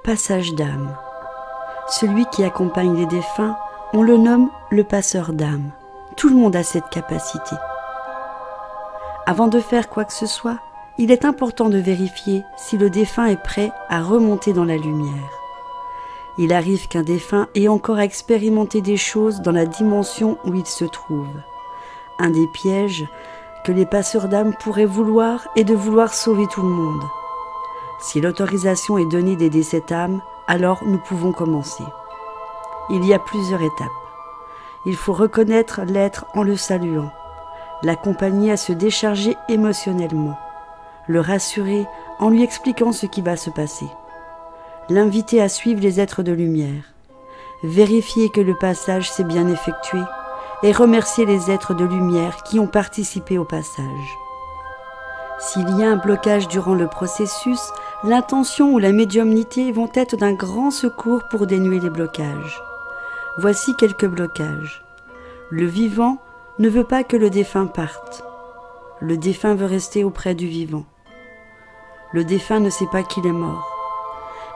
Passage d'âme. Celui qui accompagne les défunts, on le nomme le passeur d'âme. Tout le monde a cette capacité. Avant de faire quoi que ce soit, il est important de vérifier si le défunt est prêt à remonter dans la lumière. Il arrive qu'un défunt ait encore à expérimenter des choses dans la dimension où il se trouve. Un des pièges que les passeurs d'âme pourraient vouloir est de vouloir sauver tout le monde. Si l'autorisation est donnée d'aider cette âme, alors nous pouvons commencer. Il y a plusieurs étapes. Il faut reconnaître l'être en le saluant, l'accompagner à se décharger émotionnellement, le rassurer en lui expliquant ce qui va se passer, l'inviter à suivre les êtres de lumière, vérifier que le passage s'est bien effectué et remercier les êtres de lumière qui ont participé au passage. S'il y a un blocage durant le processus, l'intention ou la médiumnité vont être d'un grand secours pour dénouer les blocages. Voici quelques blocages. Le vivant ne veut pas que le défunt parte. Le défunt veut rester auprès du vivant. Le défunt ne sait pas qu'il est mort.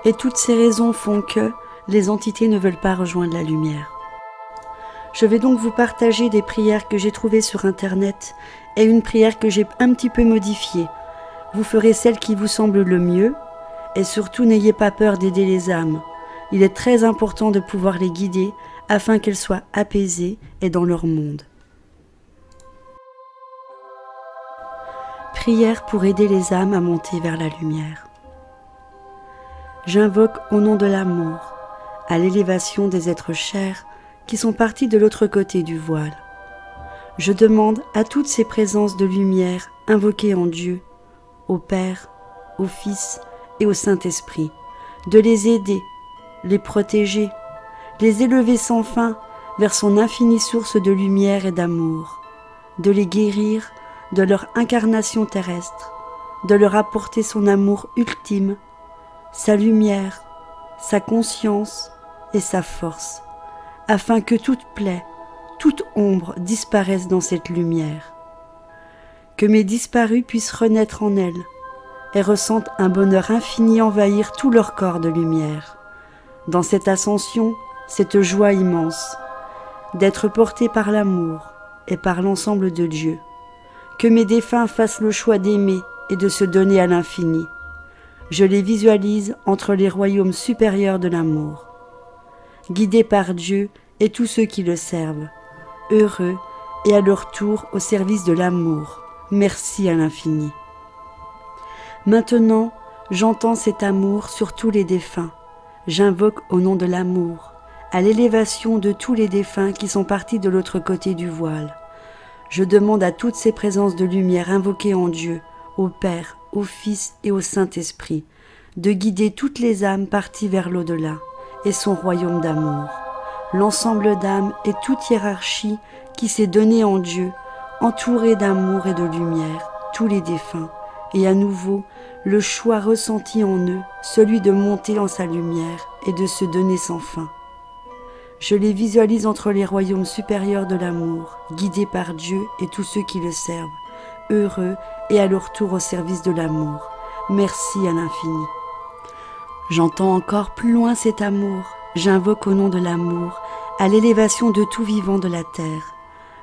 Et toutes ces raisons font que les entités ne veulent pas rejoindre la lumière. Je vais donc vous partager des prières que j'ai trouvées sur Internet et une prière que j'ai un petit peu modifiée. Vous ferez celle qui vous semble le mieux et surtout n'ayez pas peur d'aider les âmes. Il est très important de pouvoir les guider afin qu'elles soient apaisées et dans leur monde. Prière pour aider les âmes à monter vers la lumière. J'invoque au nom de l'amour, à l'élévation des êtres chers qui sont partis de l'autre côté du voile. Je demande à toutes ces présences de lumière invoquées en Dieu, au Père, au Fils et au Saint-Esprit, de les aider, les protéger, les élever sans fin vers son infinie source de lumière et d'amour, de les guérir de leur incarnation terrestre, de leur apporter son amour ultime, sa lumière, sa conscience et sa force, afin que toute plaie, toute ombre disparaisse dans cette lumière. Que mes disparus puissent renaître en elles et ressentent un bonheur infini envahir tout leur corps de lumière. Dans cette ascension, cette joie immense, d'être portés par l'amour et par l'ensemble de Dieu. Que mes défunts fassent le choix d'aimer et de se donner à l'infini. Je les visualise entre les royaumes supérieurs de l'amour. Guidés par Dieu et tous ceux qui le servent, heureux et à leur tour au service de l'amour. Merci à l'infini. Maintenant, j'entends cet amour sur tous les défunts. J'invoque au nom de l'amour, à l'élévation de tous les défunts qui sont partis de l'autre côté du voile. Je demande à toutes ces présences de lumière invoquées en Dieu, au Père, au Fils et au Saint-Esprit, de guider toutes les âmes parties vers l'au-delà et son royaume d'amour. L'ensemble d'âmes et toute hiérarchie qui s'est donnée en Dieu, entourée d'amour et de lumière, tous les défunts, et à nouveau le choix ressenti en eux, celui de monter en sa lumière et de se donner sans fin. Je les visualise entre les royaumes supérieurs de l'amour, guidés par Dieu et tous ceux qui le servent, heureux et à leur tour au service de l'amour. Merci à l'infini. J'entends encore plus loin cet amour. J'invoque au nom de l'amour, à l'élévation de tout vivant de la terre.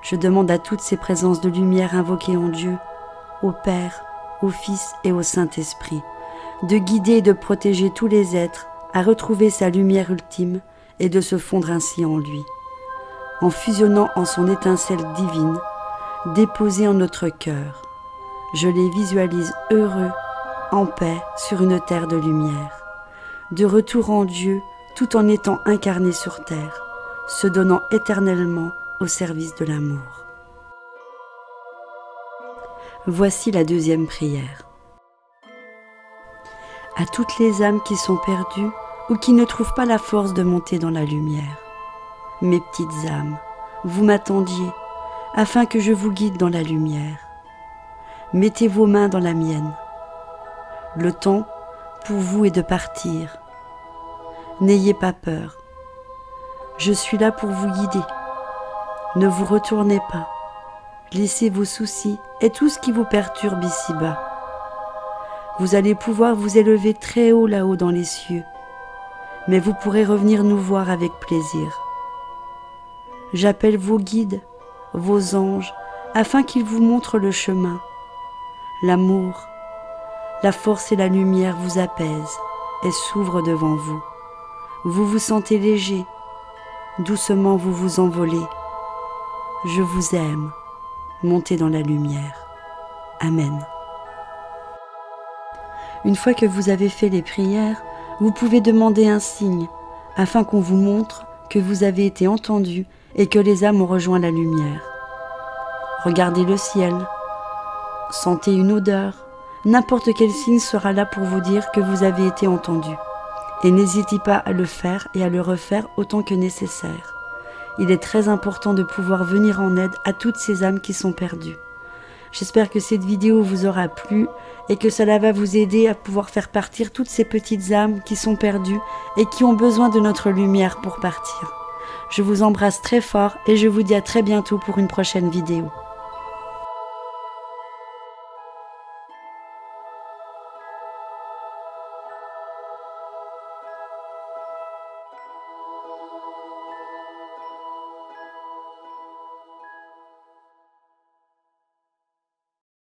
Je demande à toutes ces présences de lumière invoquées en Dieu, au Père, au Fils et au Saint-Esprit, de guider et de protéger tous les êtres à retrouver sa lumière ultime et de se fondre ainsi en lui, en fusionnant en son étincelle divine, déposée en notre cœur. Je les visualise heureux, en paix sur une terre de lumière, de retour en Dieu tout en étant incarnés sur terre, se donnant éternellement au service de l'amour. Voici la deuxième prière. À toutes les âmes qui sont perdues ou qui ne trouvent pas la force de monter dans la lumière. Mes petites âmes, vous m'attendiez afin que je vous guide dans la lumière. Mettez vos mains dans la mienne. Le temps pour vous est de partir. N'ayez pas peur. Je suis là pour vous guider. Ne vous retournez pas. Laissez vos soucis et tout ce qui vous perturbe ici-bas. Vous allez pouvoir vous élever très haut là-haut dans les cieux. mais vous pourrez revenir nous voir avec plaisir. J'appelle vos guides, vos anges, afin qu'ils vous montrent le chemin. L'amour, la force et la lumière vous apaisent et s'ouvrent devant vous. Vous vous sentez léger, doucement vous vous envolez. Je vous aime, montez dans la lumière. Amen. Une fois que vous avez fait les prières, vous pouvez demander un signe, afin qu'on vous montre que vous avez été entendu et que les âmes ont rejoint la lumière. Regardez le ciel, sentez une odeur, n'importe quel signe sera là pour vous dire que vous avez été entendu. Et n'hésitez pas à le faire et à le refaire autant que nécessaire. Il est très important de pouvoir venir en aide à toutes ces âmes qui sont perdues. J'espère que cette vidéo vous aura plu et que cela va vous aider à pouvoir faire partir toutes ces petites âmes qui sont perdues et qui ont besoin de notre lumière pour partir. Je vous embrasse très fort et je vous dis à très bientôt pour une prochaine vidéo.